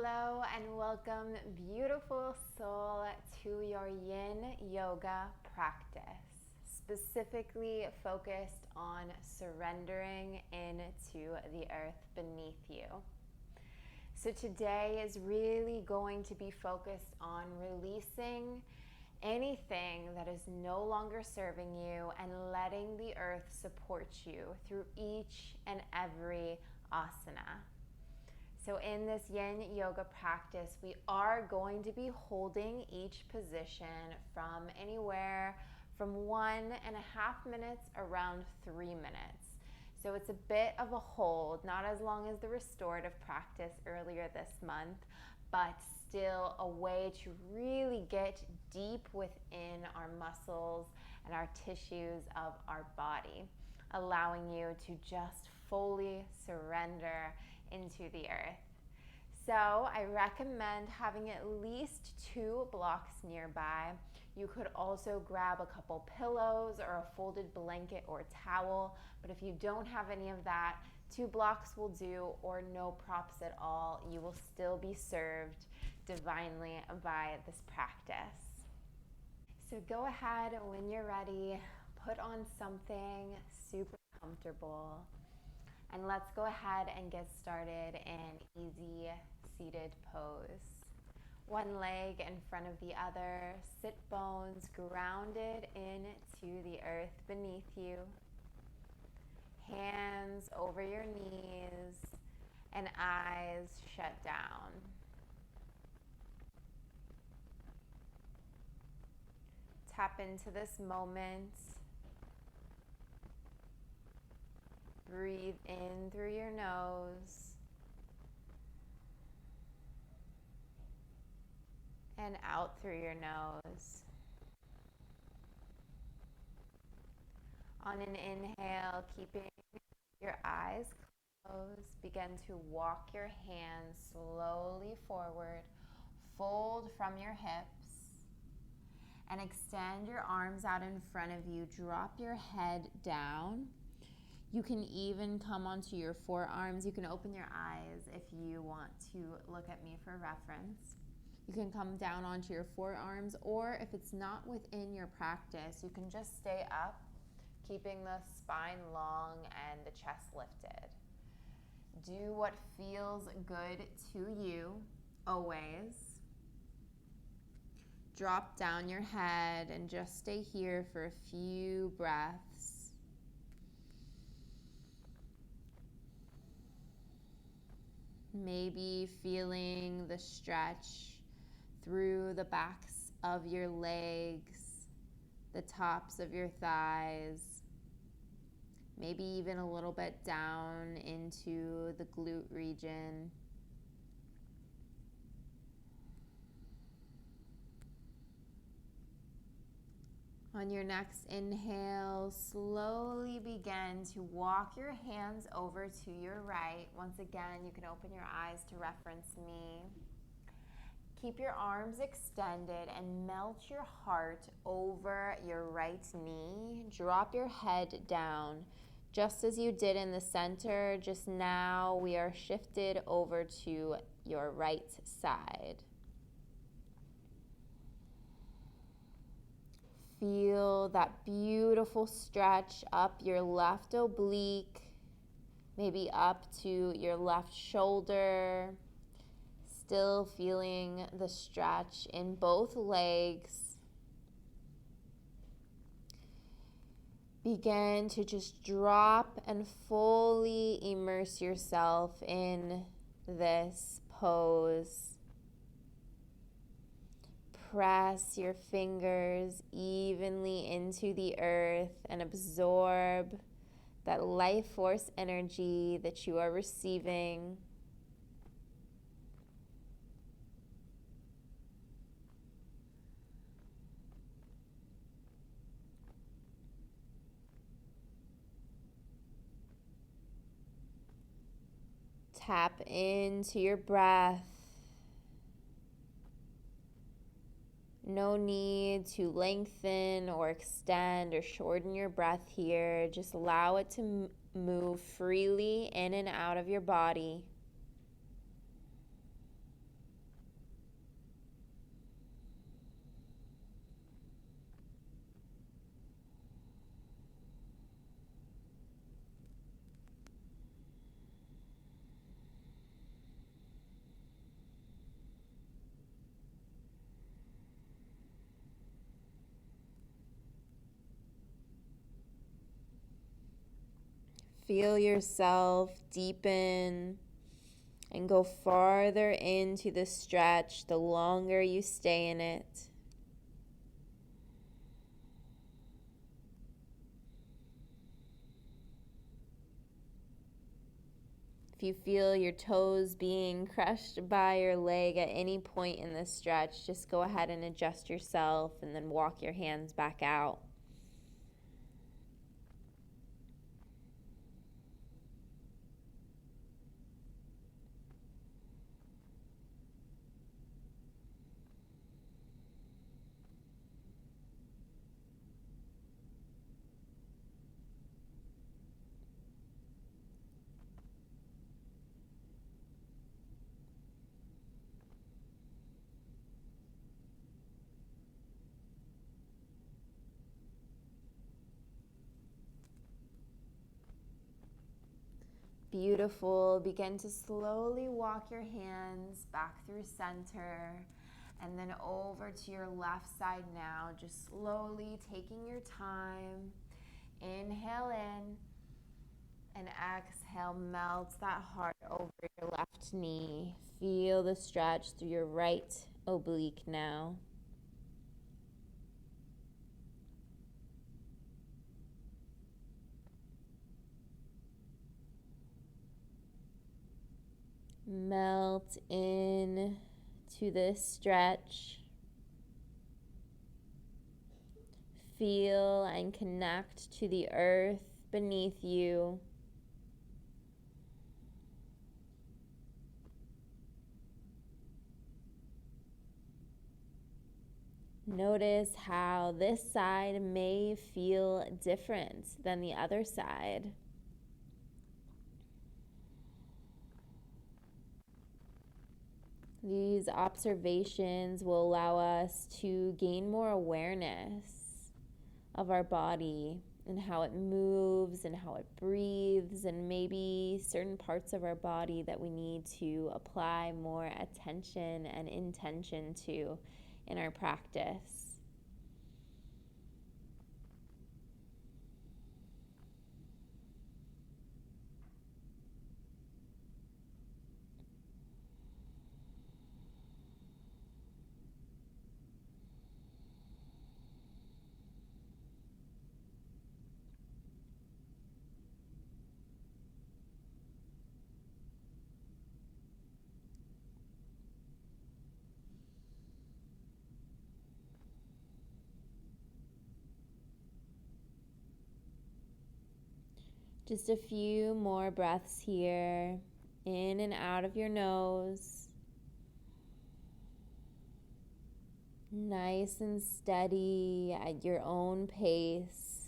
Hello and welcome, beautiful soul, to your yin yoga practice, specifically focused on surrendering into the earth beneath you. So today is really going to be focused on releasing anything that is no longer serving you and letting the earth support you through each and every asana. So in this yin yoga practice, we are going to be holding each position from anywhere from 1.5 minutes around 3 minutes. So it's a bit of a hold, not as long as the restorative practice earlier this month, but still a way to really get deep within our muscles and our tissues of our body, allowing you to just fully surrender into the earth. So I recommend having at least 2 blocks nearby. You could also grab a couple pillows or a folded blanket or towel, but if you don't have any of that, 2 blocks will do, or no props at all. You will still be served divinely by this practice. So go ahead when you're ready, put on something super comfortable. And let's go ahead and get started in easy seated pose. One leg in front of the other, sit bones grounded into the earth beneath you. Hands over your knees and eyes shut down. Tap into this moment. Breathe in through your nose and out through your nose. On an inhale, keeping your eyes closed, begin to walk your hands slowly forward, fold from your hips, and extend your arms out in front of you. Drop your head down. You can even come onto your forearms. You can open your eyes if you want to look at me for reference. You can come down onto your forearms, or if it's not within your practice, you can just stay up, keeping the spine long and the chest lifted. Do what feels good to you, always. Drop down your head and just stay here for a few breaths. Maybe feeling the stretch through the backs of your legs, the tops of your thighs, maybe even a little bit down into the glute region. On your next inhale, slowly begin to walk your hands over to your right. Once again, you can open your eyes to reference me. Keep your arms extended and melt your heart over your right knee. Drop your head down, just as you did in the center. Just now, we are shifted over to your right side. Feel that beautiful stretch up your left oblique, maybe up to your left shoulder. Still feeling the stretch in both legs. Begin to just drop and fully immerse yourself in this pose. Press your fingers evenly into the earth and absorb that life force energy that you are receiving. Tap into your breath. No need to lengthen or extend or shorten your breath here. Just allow it to move freely in and out of your body. Feel yourself deepen and go farther into the stretch the longer you stay in it. If you feel your toes being crushed by your leg at any point in this stretch, just go ahead and adjust yourself and then walk your hands back out. Beautiful. Begin to slowly walk your hands back through center and then over to your left side now, just slowly taking your time. Inhale in and exhale, melt that heart over your left knee. Feel the stretch through your right oblique now. Melt in to this stretch. Feel and connect to the earth beneath you. Notice how this side may feel different than the other side. These observations will allow us to gain more awareness of our body and how it moves and how it breathes, and maybe certain parts of our body that we need to apply more attention and intention to in our practice. Just a few more breaths here, in and out of your nose. Nice and steady at your own pace.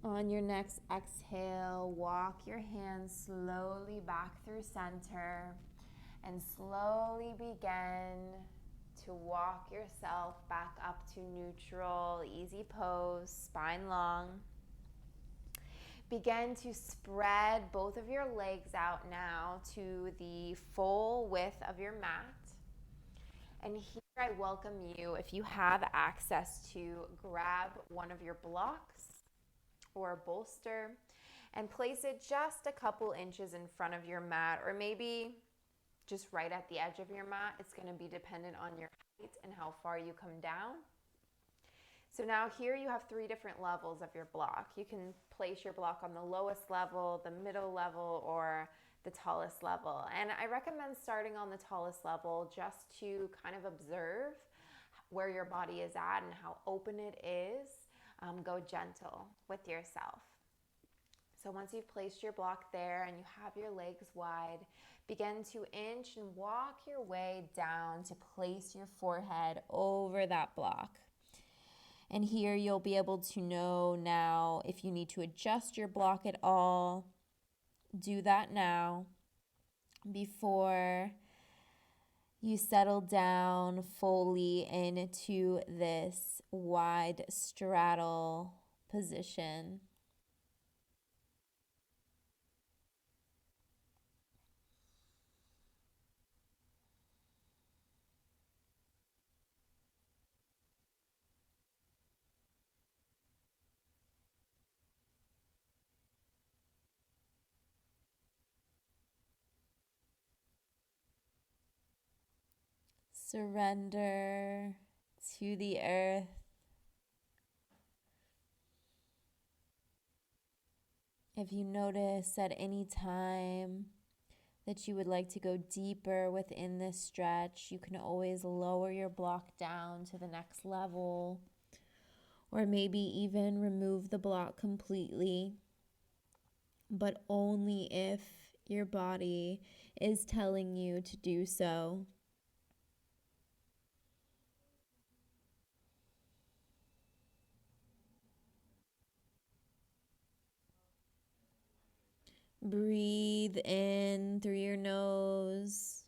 On your next exhale, walk your hands slowly back through center and slowly begin to walk yourself back up to neutral, easy pose, spine long. Begin to spread both of your legs out now to the full width of your mat. And here I welcome you, if you have access, to grab one of your blocks or a bolster and place it just a couple inches in front of your mat, or maybe just right at the edge of your mat. It's going to be dependent on your height and how far you come down. So now here you have 3 different levels of your block. You can place your block on the lowest level, the middle level, or the tallest level. And I recommend starting on the tallest level just to kind of observe where your body is at and how open it is. Go gentle with yourself. So once you've placed your block there and you have your legs wide, begin to inch and walk your way down to place your forehead over that block. And here you'll be able to know now if you need to adjust your block at all. Do that now before you settle down fully into this wide straddle position. Surrender to the earth. If you notice at any time that you would like to go deeper within this stretch, you can always lower your block down to the next level, or maybe even remove the block completely, but only if your body is telling you to do so. Breathe in through your nose.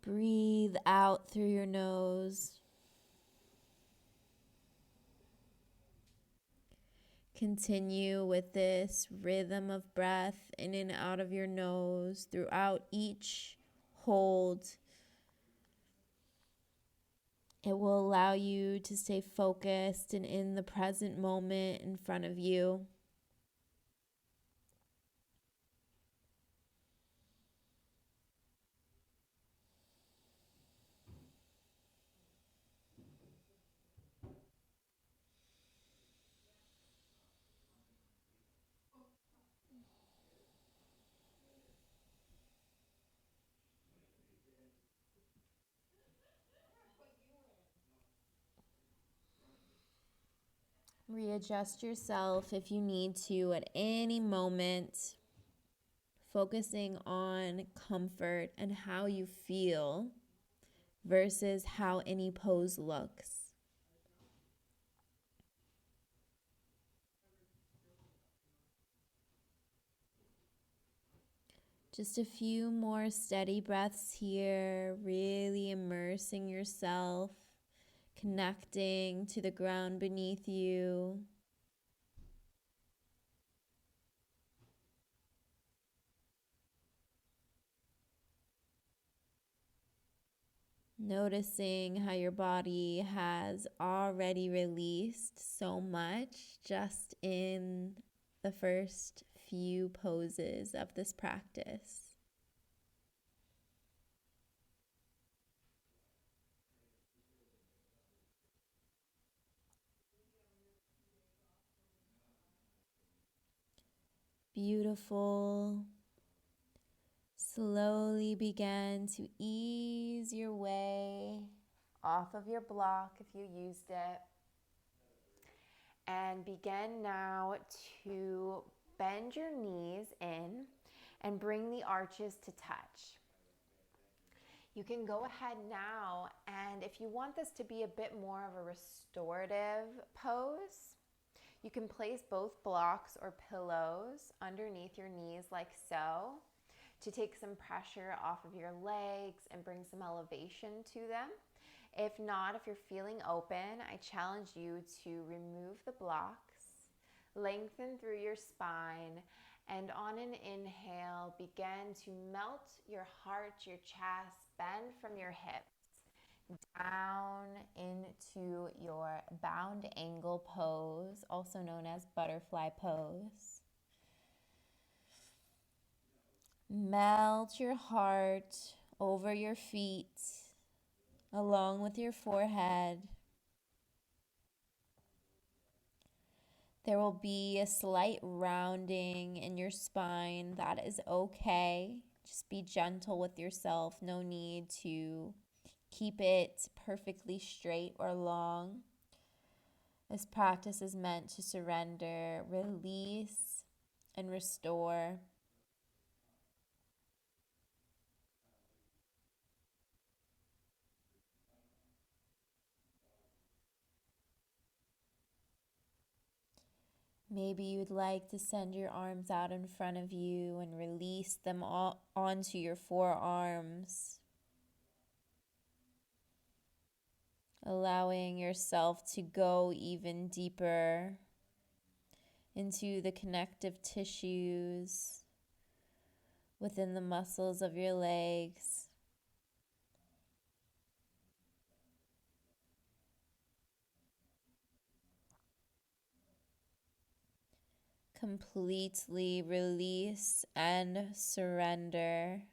Breathe out through your nose. Continue with this rhythm of breath in and out of your nose throughout each hold. It will allow you to stay focused and in the present moment in front of you. Readjust yourself if you need to at any moment, focusing on comfort and how you feel versus how any pose looks. Just a few more steady breaths here, really immersing yourself, connecting to the ground beneath you. Noticing how your body has already released so much just in the first few poses of this practice. Beautiful. Slowly begin to ease your way off of your block if you used it. And begin now to bend your knees in and bring the arches to touch. You can go ahead now, and if you want this to be a bit more of a restorative pose, you can place both blocks or pillows underneath your knees like so to take some pressure off of your legs and bring some elevation to them. If not, if you're feeling open, I challenge you to remove the blocks, lengthen through your spine, and on an inhale, begin to melt your heart, your chest, bend from your hips down into your bound angle pose, also known as butterfly pose. Melt your heart over your feet, along with your forehead. There will be a slight rounding in your spine. That is okay. Just be gentle with yourself. No need to keep it perfectly straight or long. This practice is meant to surrender, release, and restore. Maybe you'd like to send your arms out in front of you and release them all onto your forearms, allowing yourself to go even deeper into the connective tissues within the muscles of your legs. Completely release and surrender.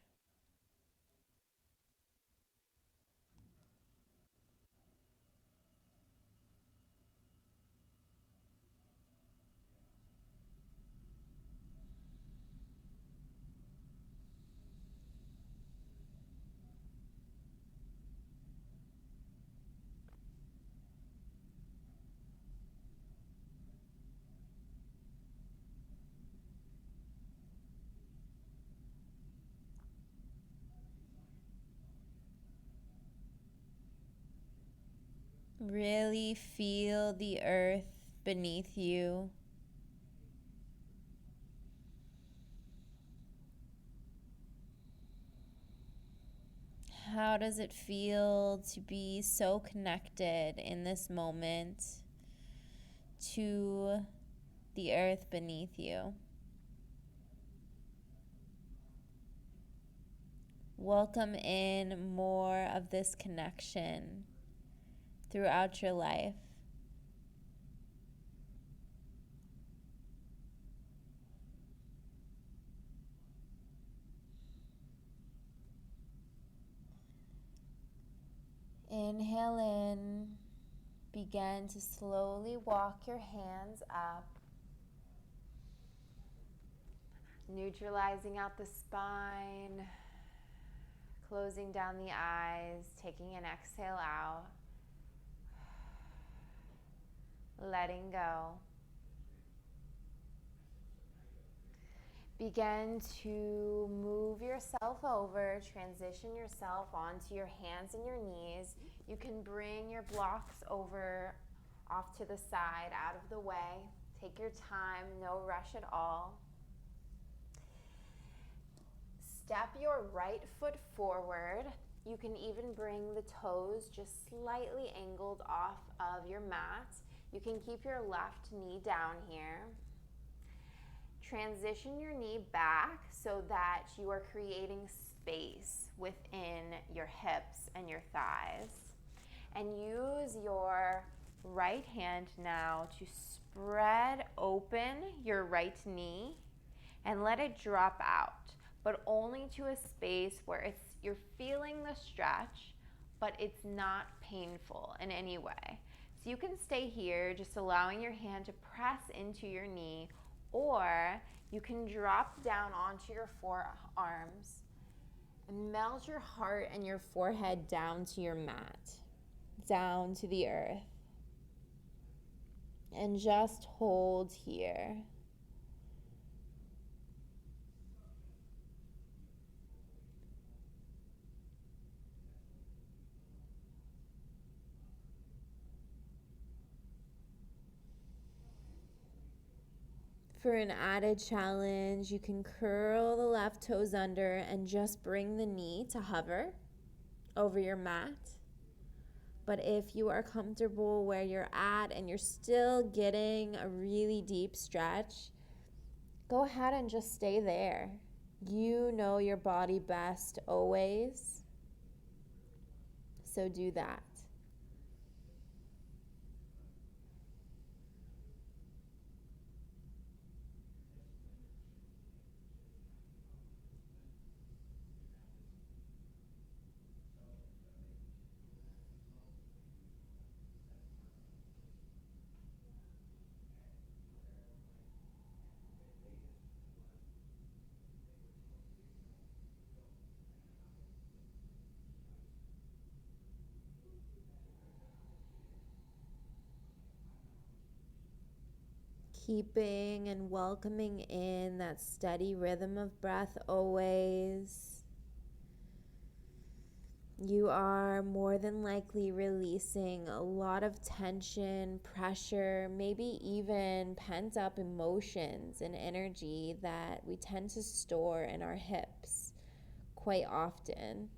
Really feel the earth beneath you. How does it feel to be so connected in this moment to the earth beneath you? Welcome in more of this connection throughout your life. Inhale in. Begin to slowly walk your hands up, neutralizing out the spine, closing down the eyes, taking an exhale out, letting go. Begin to move yourself over, transition yourself onto your hands and your knees. You can bring your blocks over off to the side, out of the way. Take your time, no rush at all. Step your right foot forward. You can even bring the toes just slightly angled off of your mat. You can keep your left knee down here. Transition your knee back so that you are creating space within your hips and your thighs. And use your right hand now to spread open your right knee and let it drop out, but only to a space where you're feeling the stretch, but it's not painful in any way. So you can stay here, just allowing your hand to press into your knee, or you can drop down onto your forearms and melt your heart and your forehead down to your mat, down to the earth, and just hold here. For an added challenge, you can curl the left toes under and just bring the knee to hover over your mat. But if you are comfortable where you're at and you're still getting a really deep stretch, go ahead and just stay there. You know your body best always, so do that. Keeping and welcoming in that steady rhythm of breath always. You are more than likely releasing a lot of tension, pressure, maybe even pent up emotions and energy that we tend to store in our hips quite often.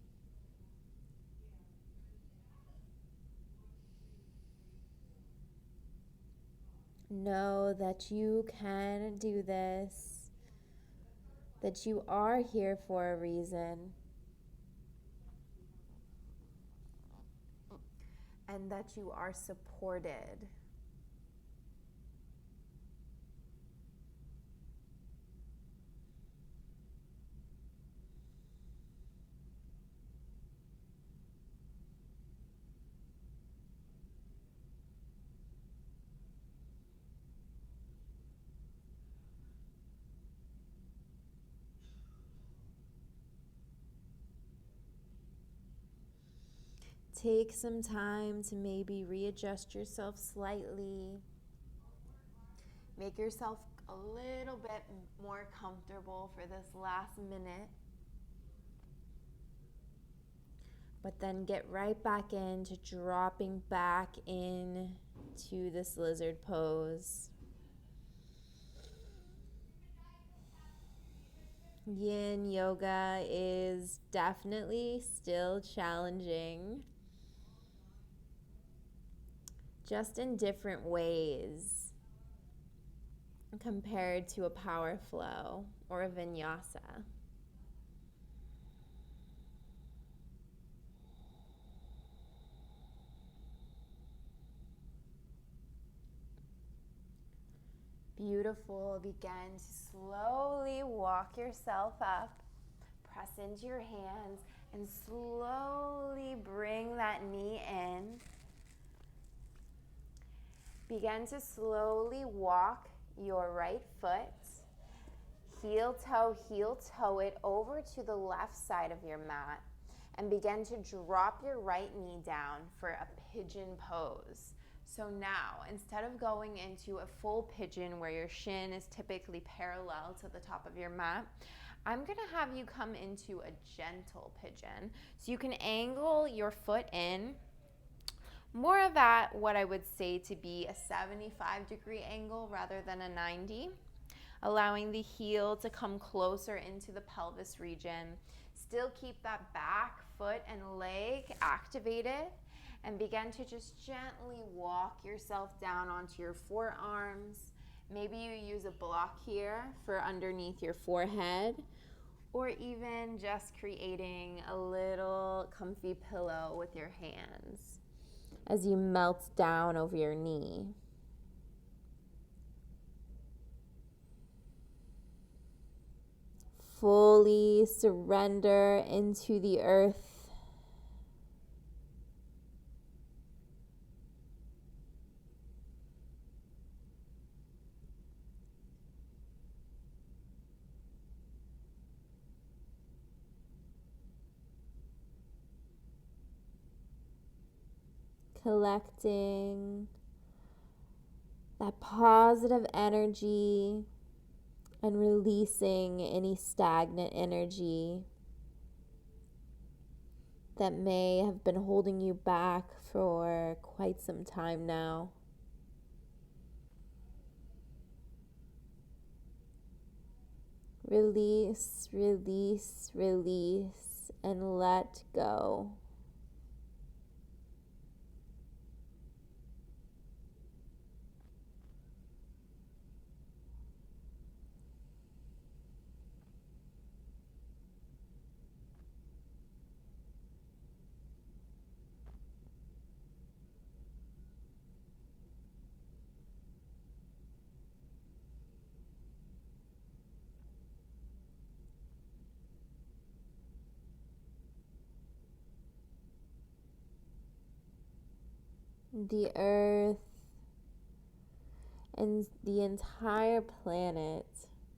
Know that you can do this, that you are here for a reason, and that you are supported. Take some time to maybe readjust yourself slightly. Make yourself a little bit more comfortable for this last minute. But then get right back into dropping back in to this lizard pose. Yin yoga is definitely still challenging, just in different ways compared to a power flow or a vinyasa. Beautiful. Begin to slowly walk yourself up. Press into your hands and slowly bring that knee in. Begin to slowly walk your right foot, heel toe it over to the left side of your mat, and begin to drop your right knee down for a pigeon pose. So now, instead of going into a full pigeon where your shin is typically parallel to the top of your mat, I'm going to have you come into a gentle pigeon. So you can angle your foot in, more of at what I would say to be a 75-degree angle rather than a 90, allowing the heel to come closer into the pelvis region. Still keep that back foot and leg activated, and begin to just gently walk yourself down onto your forearms. Maybe you use a block here for underneath your forehead, or even just creating a little comfy pillow with your hands as you melt down over your knee. Fully surrender into the earth. Collecting that positive energy and releasing any stagnant energy that may have been holding you back for quite some time now. Release, release, release, and let go. The earth and the entire planet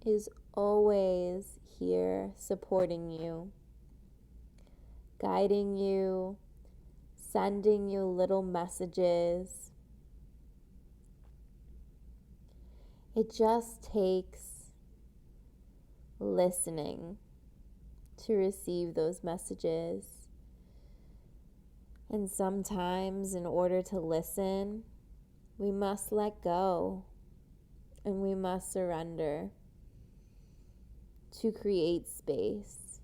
is always here supporting you, guiding you, sending you little messages. It just takes listening to receive those messages. And sometimes, in order to listen, we must let go and we must surrender to create space.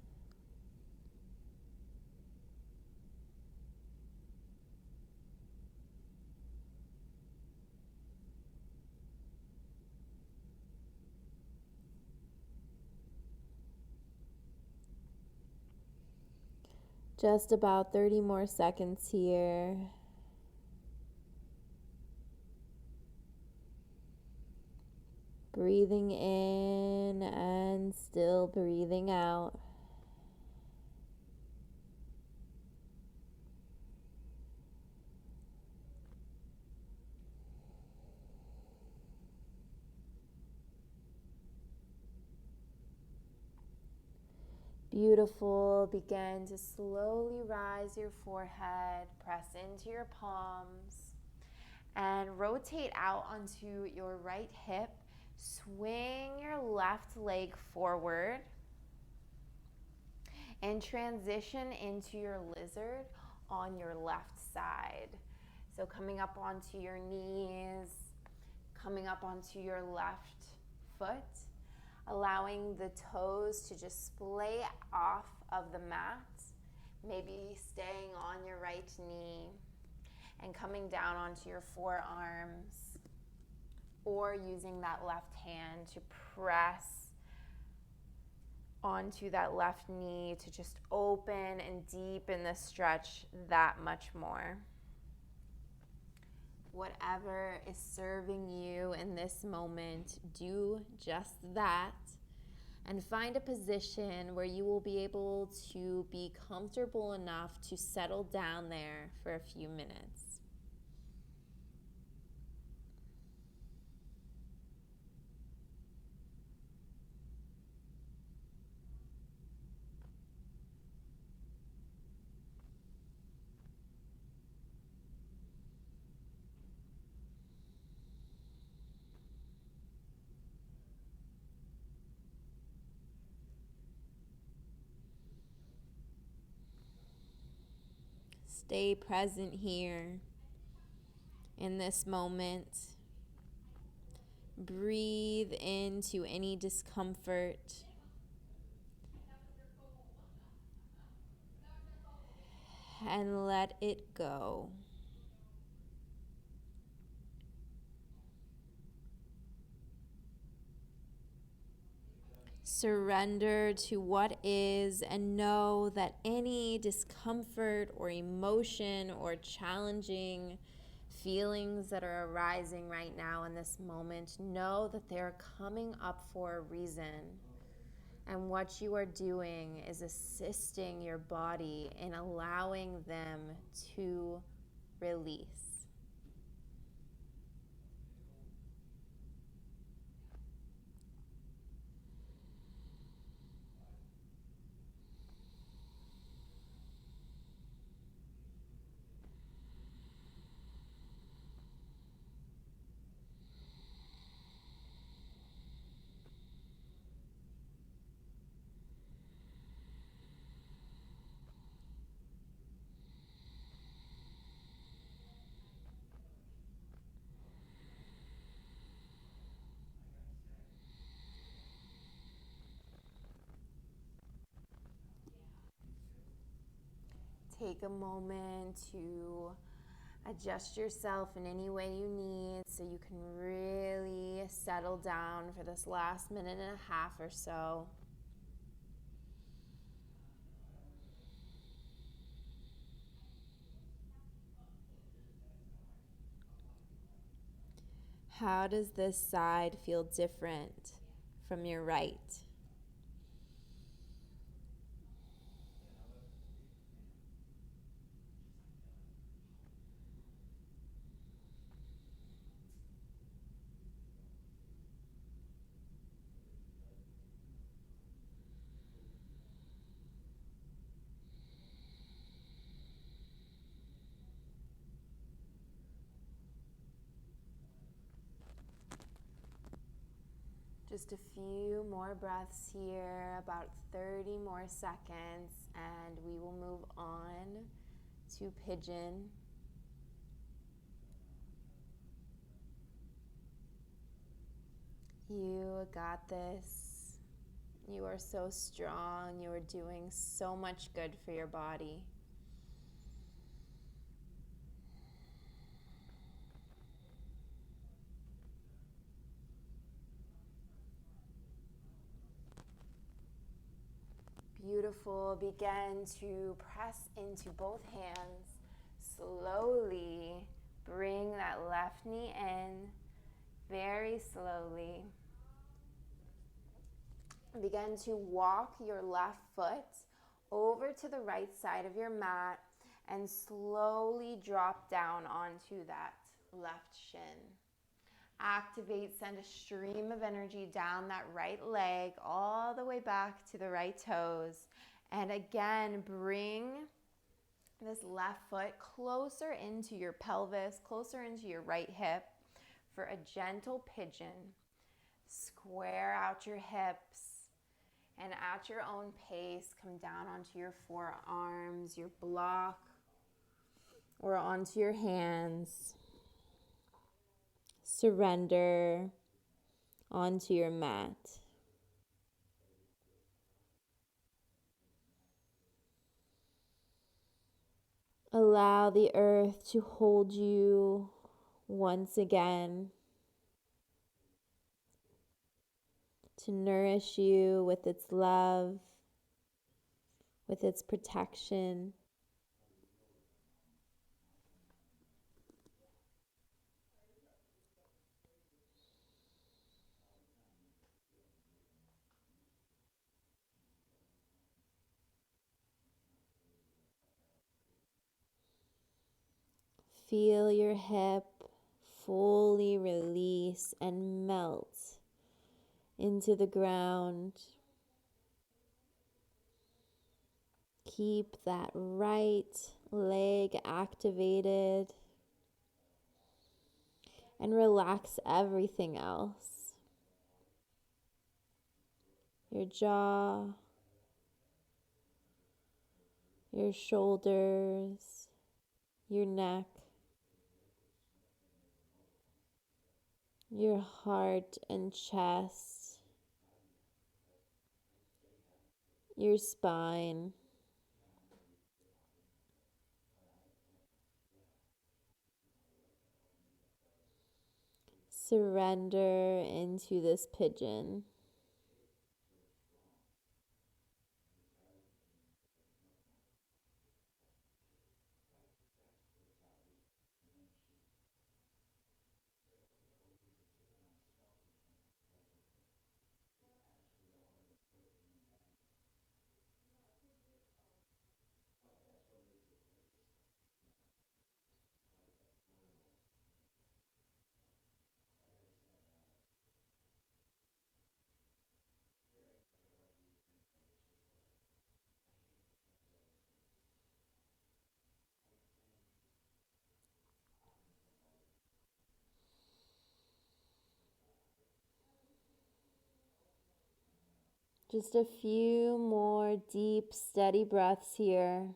Just about 30 more seconds here. Breathing in and still breathing out. Beautiful. Begin to slowly rise your forehead, press into your palms, and rotate out onto your right hip. Swing your left leg forward. and transition into your lizard on your left side. So coming up onto your knees, coming up onto your left foot, allowing the toes to just splay off of the mat, maybe staying on your right knee, and coming down onto your forearms, or using that left hand to press onto that left knee to just open and deepen the stretch that much more. Whatever is serving you in this moment, do just that, and find a position where you will be able to be comfortable enough to settle down there for a few minutes. Stay present here in this moment. Breathe into any discomfort and let it go. Surrender to what is and know that any discomfort or emotion or challenging feelings that are arising right now in this moment, know that they're coming up for a reason. And what you are doing is assisting your body in allowing them to release. Take a moment to adjust yourself in any way you need so you can really settle down for this last minute and a half or so. How does this side feel different from your right? Just a few more breaths here, about 30 more seconds, and we will move on to pigeon. You got this. You are so strong. You are doing so much good for your body. Beautiful. Begin to press into both hands. Slowly bring that left knee in, very slowly. Begin to walk your left foot over to the right side of your mat and slowly drop down onto that left shin. Activate, send a stream of energy down that right leg all the way back to the right toes. And again, bring this left foot closer into your pelvis, closer into your right hip for a gentle pigeon. Square out your hips And at your own pace, come down onto your forearms, your block, or onto your hands. Surrender onto your mat. Allow the earth to hold you once again, to nourish you with its love, with its protection. Feel your hip fully release and melt into the ground. Keep that right leg activated and relax everything else. Your jaw, your shoulders, your neck, your heart and chest, your spine. Surrender into this pigeon. Just a few more deep, steady breaths here.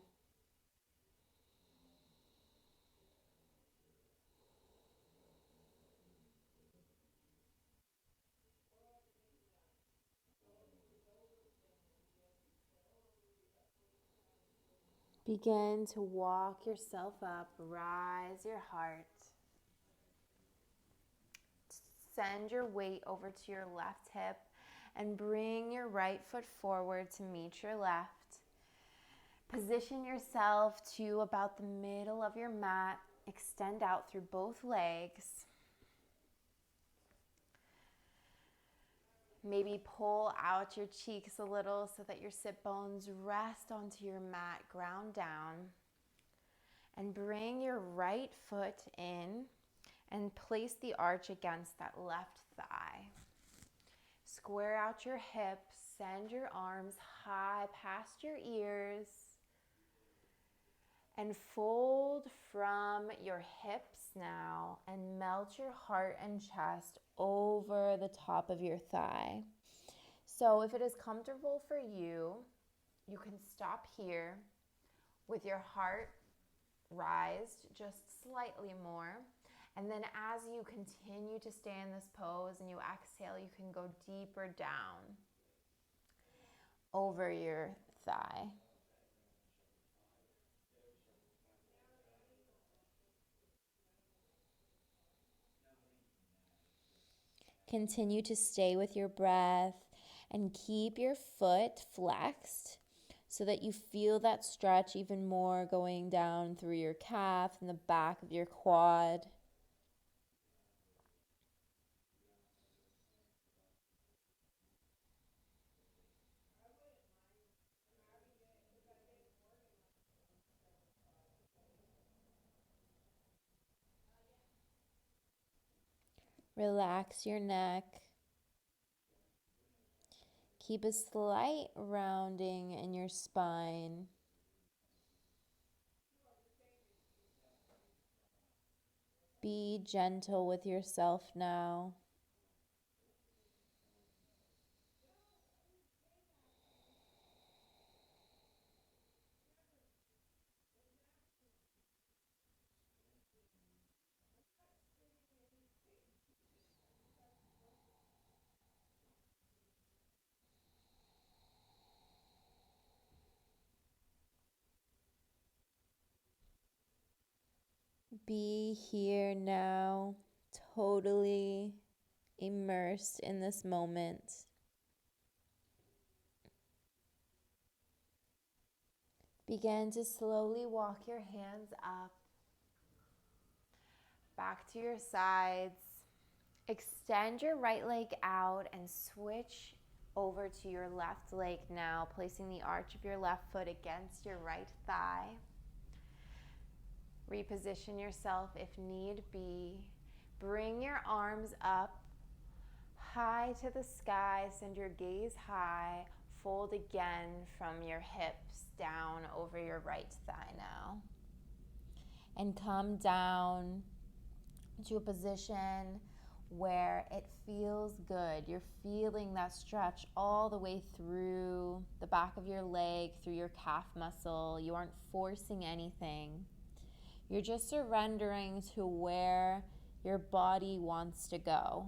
Begin to walk yourself up, rise your heart. Send your weight over to your left hip and bring your right foot forward to meet your left. Position yourself to about the middle of your mat. Extend out through both legs. Maybe pull out your cheeks a little so that your sit bones rest onto your mat, ground down. And bring your right foot in and place the arch against that left thigh. Square out your hips, send your arms high past your ears, and fold from your hips now and melt your heart and chest over the top of your thigh. So if it is comfortable for you, you can stop here with your heart raised just slightly more. And then as you continue to stay in this pose and you exhale, you can go deeper down over your thigh. Continue to stay with your breath and keep your foot flexed so that you feel that stretch even more going down through your calf and the back of your quad. Relax your neck. Keep a slight rounding in your spine. Be gentle with yourself now. Be here now, totally immersed in this moment. Begin to slowly walk your hands up, back to your sides. Extend your right leg out and switch over to your left leg now, placing the arch of your left foot against your right thigh. Reposition yourself if need be. Bring your arms up high to the sky. Send your gaze high. Fold again from your hips down over your right thigh now. And come down to a position where it feels good. You're feeling that stretch all the way through the back of your leg, through your calf muscle. You aren't forcing anything. You're just surrendering to where your body wants to go.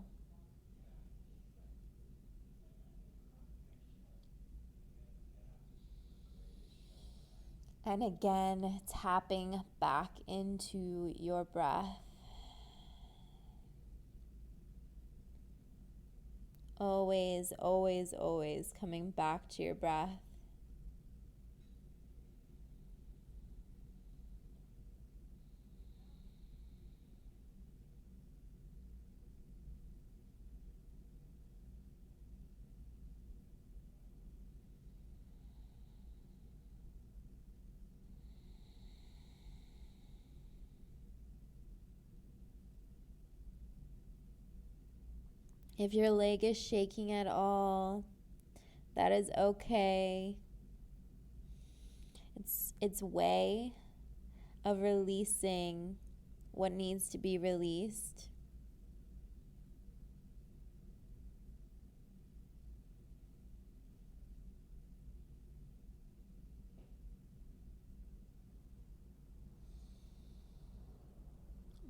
And again, tapping back into your breath. Always, always, always coming back to your breath. If your leg is shaking at all, that is okay. It's way of releasing what needs to be released.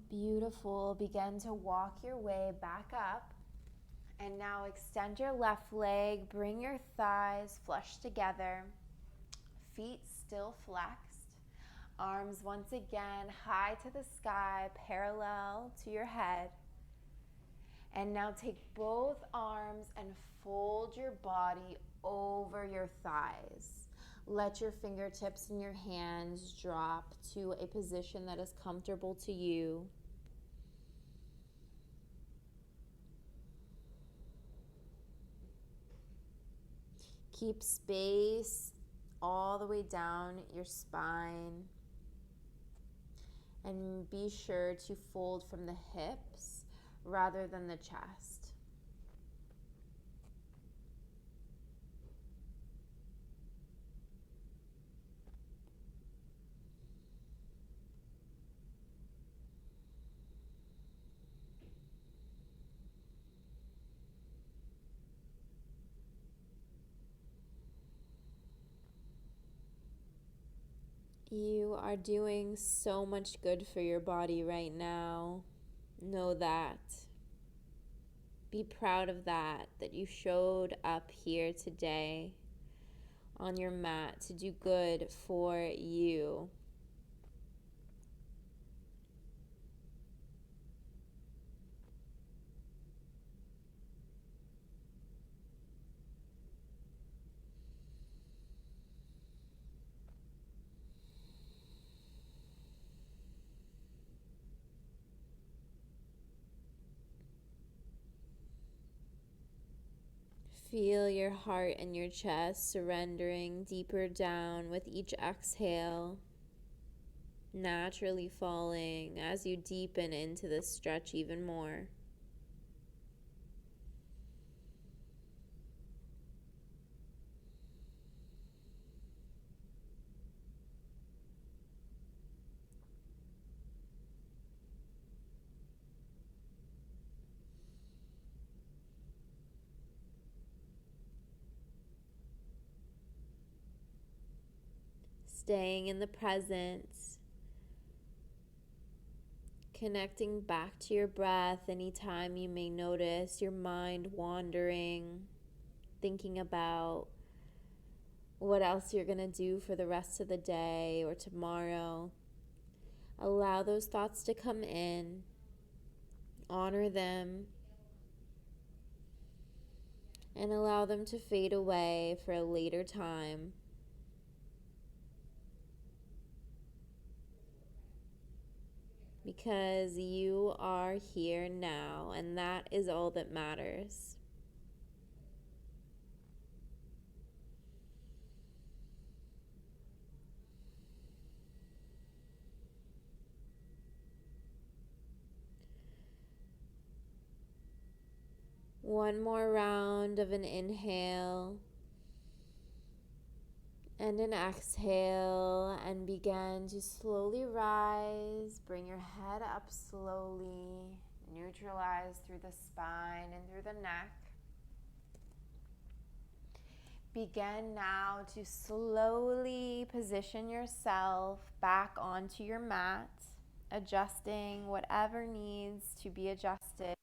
Beautiful. Begin to walk your way back up. And now extend your left leg. Bring your thighs flush together. Feet still flexed. Arms once again high to the sky, parallel to your head. And now take both arms and fold your body over your thighs. Let your fingertips and your hands drop to a position that is comfortable to you. Keep space all the way down your spine. And be sure to fold from the hips rather than the chest. You are doing so much good for your body right now. Know that. Be proud of that you showed up here today on your mat to do good for you. Feel your heart and your chest surrendering deeper down with each exhale, naturally falling as you deepen into this stretch even more. Staying in the present, connecting back to your breath anytime you may notice your mind wandering, thinking about what else you're going to do for the rest of the day or tomorrow. Allow those thoughts to come in, honor them, and allow them to fade away for a later time. Because you are here now, and that is all that matters. One more round of an inhale and an exhale, and begin to slowly rise. Bring your head up slowly. Neutralize through the spine and through the neck. Begin now to slowly position yourself back onto your mat, adjusting whatever needs to be adjusted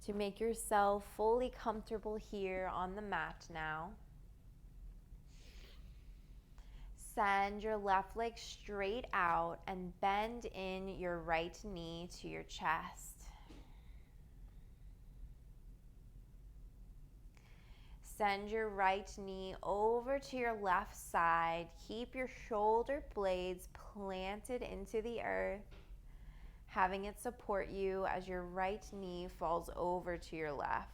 to make yourself fully comfortable here on the mat now. Send your left leg straight out and bend in your right knee to your chest. Send your right knee over to your left side. Keep your shoulder blades planted into the earth, having it support you as your right knee falls over to your left.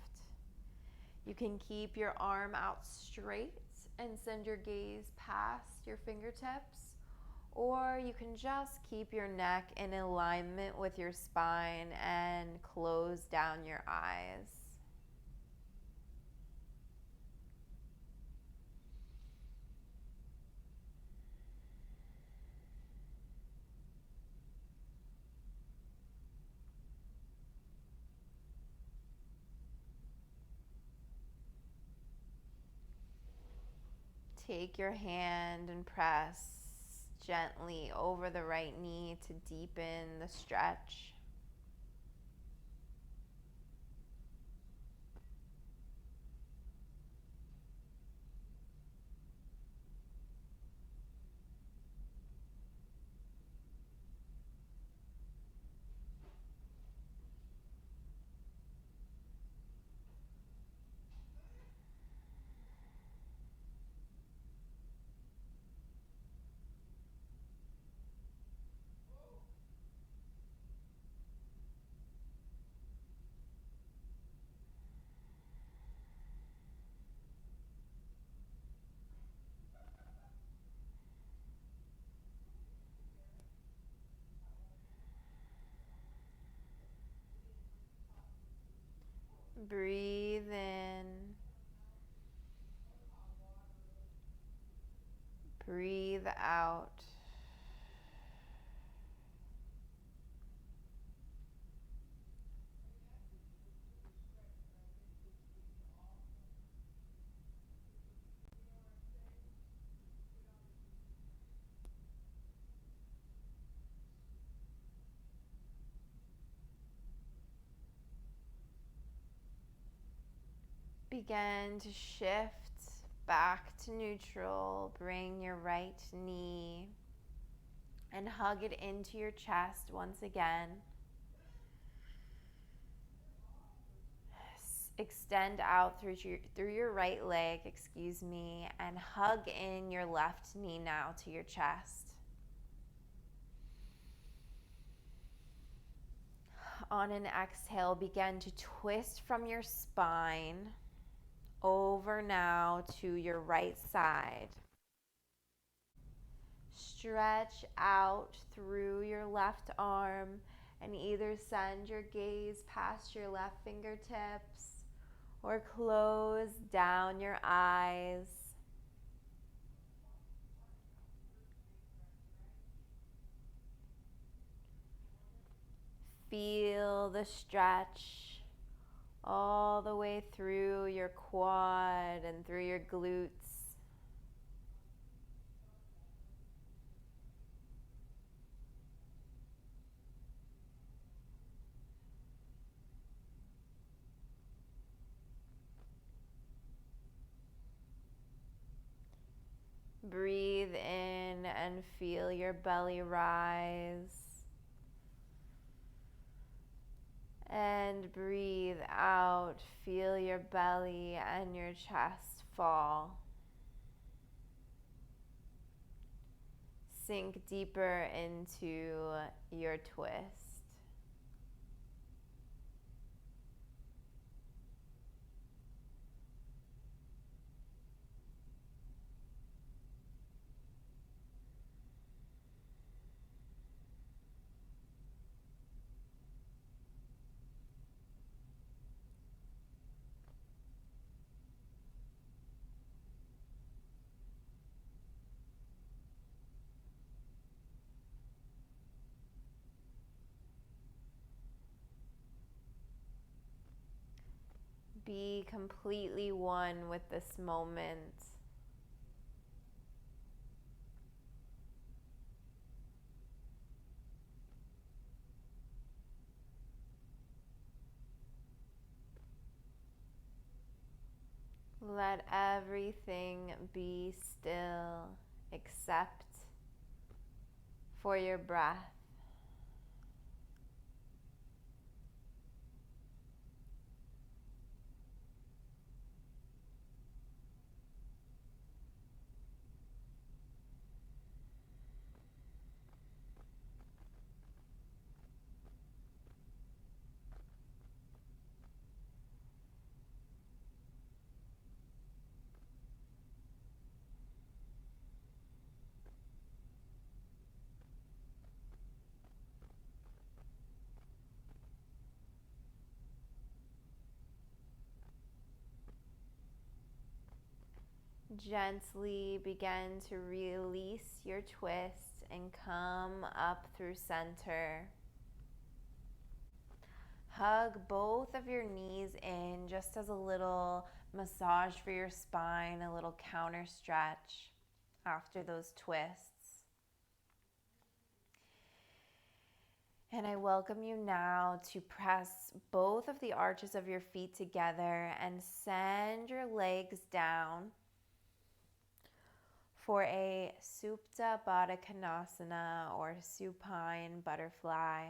You can keep your arm out straight and send your gaze past your fingertips, or you can just keep your neck in alignment with your spine and close down your eyes. Take your hand and press gently over the right knee to deepen the stretch. Breathe in. Breathe out. Begin to shift back to neutral. Bring your right knee and hug it into your chest once again. Extend out through your right leg, and hug in your left knee now to your chest. On an exhale, begin to twist from your spine over now to your right side. Stretch out through your left arm and either send your gaze past your left fingertips or close down your eyes. Feel the stretch all the way through your quad and through your glutes. Breathe in and feel your belly rise. breathe out, feel your belly and your chest fall. Sink deeper into your twist. Be completely one with this moment. Let everything be still except for your breath. Gently begin to release your twist and come up through center. Hug both of your knees in just as a little massage for your spine, a little counter stretch after those twists. And I welcome you now to press both of the arches of your feet together and send your legs down for a Supta Baddha Konasana or Supine Butterfly.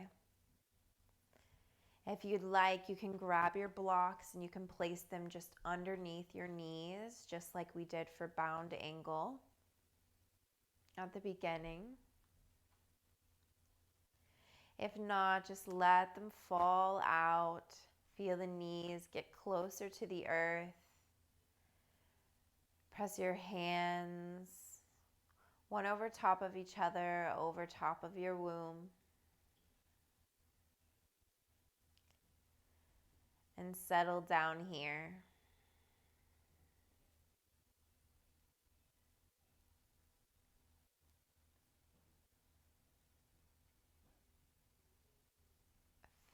If you'd like, you can grab your blocks and you can place them just underneath your knees, just like we did for bound angle at the beginning. If not, just let them fall out. Feel the knees get closer to the earth. Press your hands one over top of each other, over top of your womb. And settle down here.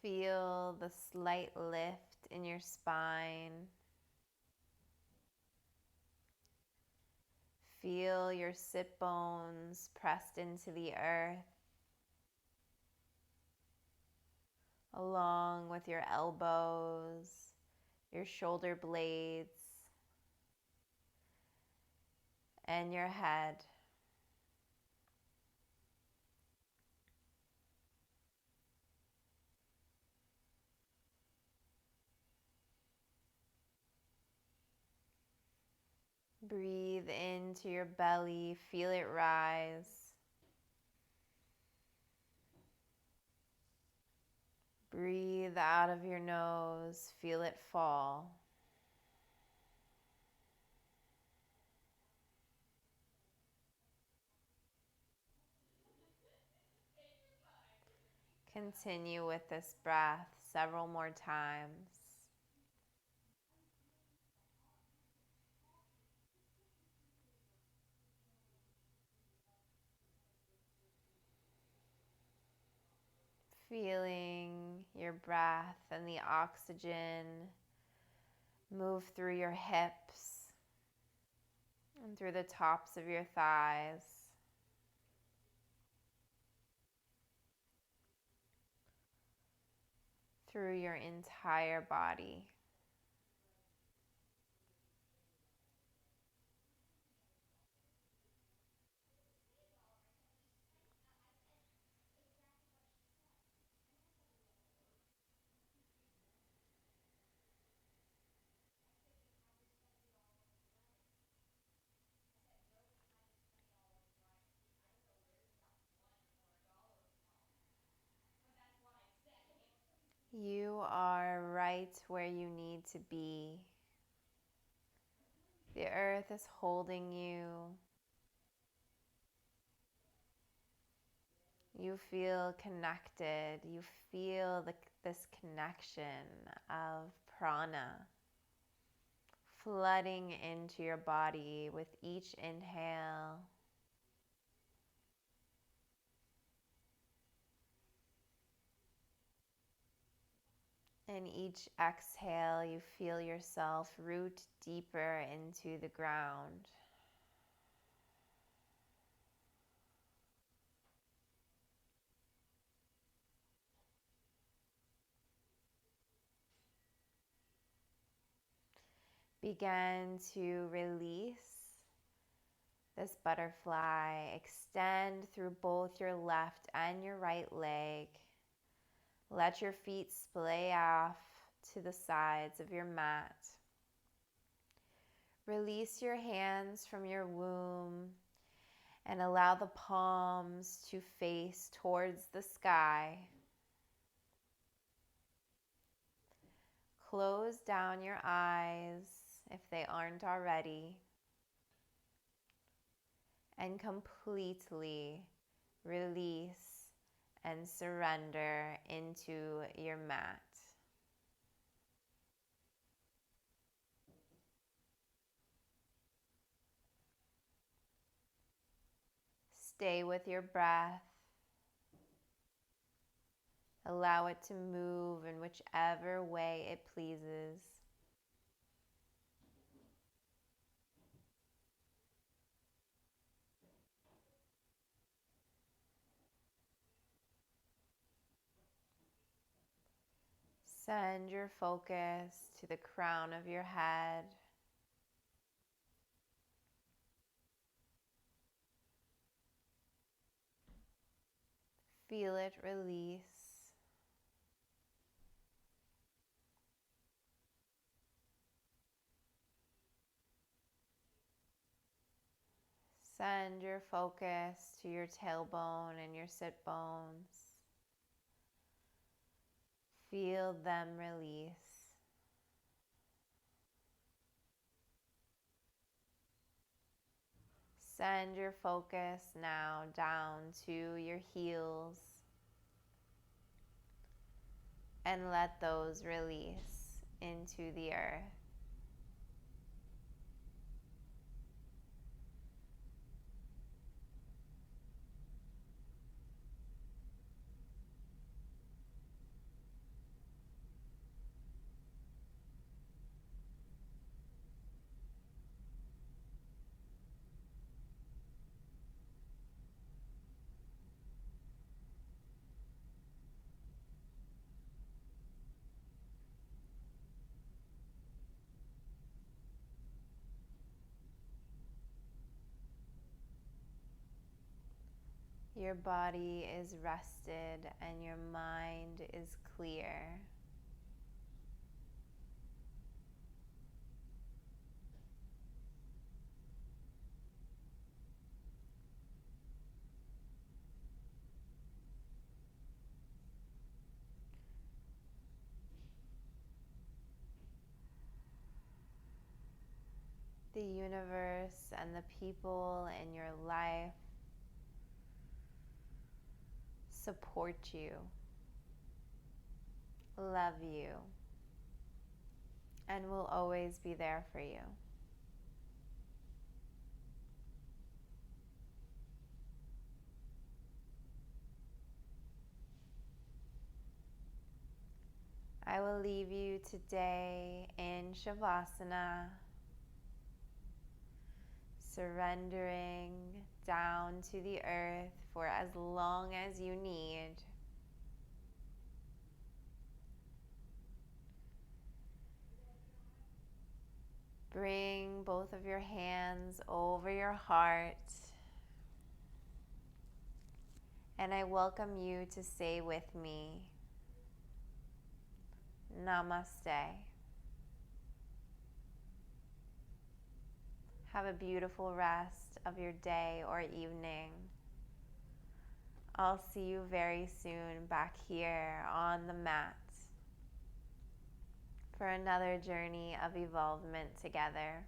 Feel the slight lift in your spine. Feel your sit bones pressed into the earth, along with your elbows, your shoulder blades, and your head. Breathe into your belly, feel it rise. Breathe out of your nose, feel it fall. Continue with this breath several more times. Feeling your breath and the oxygen move through your hips and through the tops of your thighs. Through your entire body. You are right where you need to be. The earth is holding you. You feel connected. You feel this connection of prana flooding into your body with each inhale. And each exhale, you feel yourself root deeper into the ground. Begin to release this butterfly. Extend through both your left and your right leg. Let your feet splay off to the sides of your mat. Release your hands from your womb and allow the palms to face towards the sky. Close down your eyes if they aren't already, and completely release and surrender into your mat. Stay with your breath. Allow it to move in whichever way it pleases. Send your focus to the crown of your head. Feel it release. Send your focus to your tailbone and your sit bones. Feel them release. Send your focus now down to your heels and let those release into the earth. Your body is rested and your mind is clear. The universe and the people in your life support you, love you, and will always be there for you. I will leave you today in Shavasana, surrendering down to the earth for as long as you need. Bring both of your hands over your heart, and I welcome you to say with me, Namaste. Have a beautiful rest of your day or evening. I'll see you very soon back here on the mat. for another journey of evolvement together.